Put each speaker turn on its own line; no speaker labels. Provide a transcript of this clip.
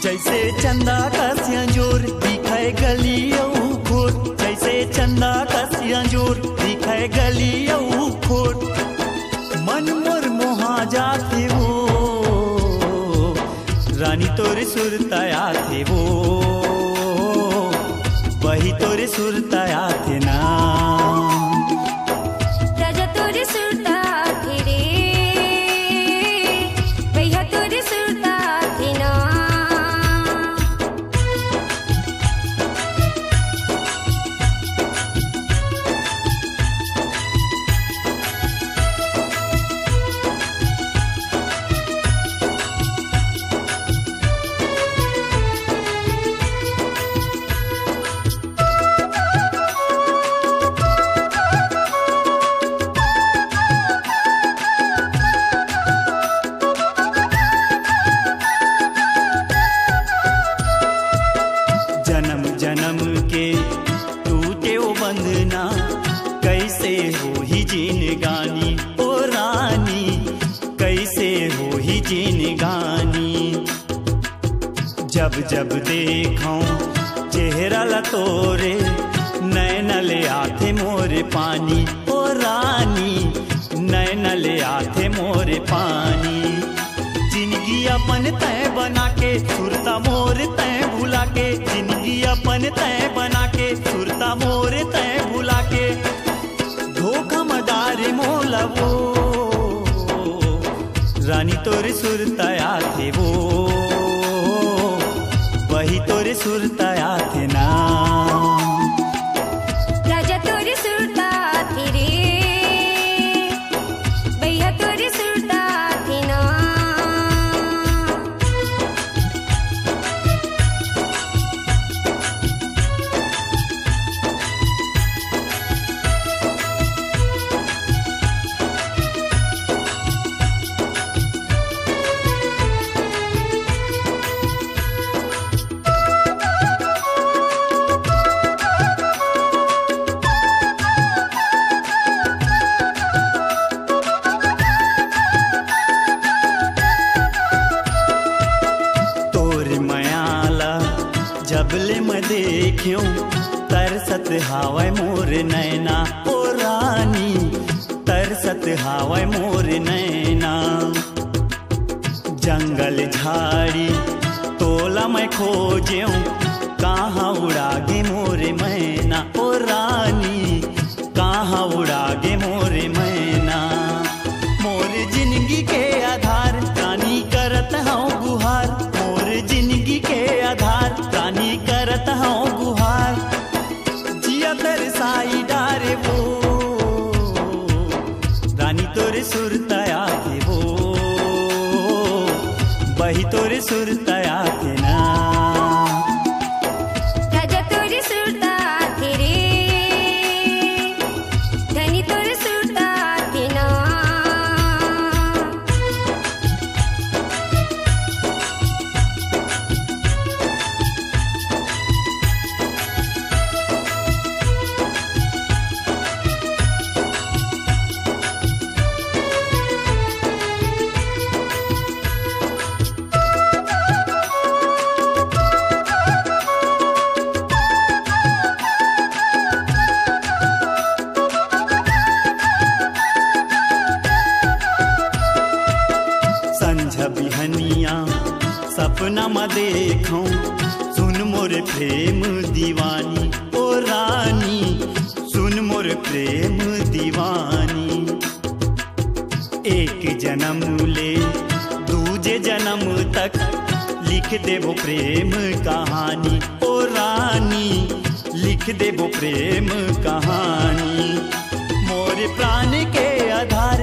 जैसे चंदा का सिंजूर दिखे गलियों खोर, जैसे चंदा का सिंजूर दिखे गलियों खोर। मन मोर मोहा जाते वो रानी तोरे सुरताया थे वो, वही तोरे सुरताया थे ना।
राजा तोरे सुरता थे रे, भैया तोरे सुरता थे ना।
जन्म जन्म के टूटे वो बंधना, कैसे हो ही जिनगानी ओ रानी, कैसे हो ही जिनगानी। जब जब देखूं चेहरा ला तोरे, नैन ले आते मोरे पानी ओ रानी, नैन ले आते मोरे पानी। जिंदगी अपन तय बना के सुरता मोर तय भुला के, जिंदगी अपन तय बना के सुरता मोर तय भुला के। धोखा मदारे मोला वो रानी तोरे सुरताया थे वो, वही तोरे सुरताया थे ना।
राजा तोरे सुरता थे रे, भैया तोरे सुरता थे ना।
जबले मैं देखूं तरसत हावै मोर नैना ओ रानी, तरसत हावै मोर नैना। जंगल झाड़ी तोला मैं खोज्यूं, कहाँ उड़ागे मोरे मैना ओ रानी, कहाँ उड़ागे मोरे मैना। मोर जिंदगी के आधार रानी करत हूँ गुहार, मोर जिंदगी के आधार रानी करत हूँ गुहार। जिया तेरे साई डारे वो रानी तोरे सुरताया थे वो, वही तोरे सुरताया थे ना।
राजा तोरे सुरता थे रे, धनी तोरे सुरता थे ना।
संझ बिहनिया सपना में देखूं, सुन मोर प्रेम दीवानी ओ रानी, सुन मोर प्रेम दीवानी। एक जन्म ले दूजे जन्म तक लिख देबो प्रेम कहानी ओ रानी, लिख देबो प्रेम कहानी। मोर प्राण के आधार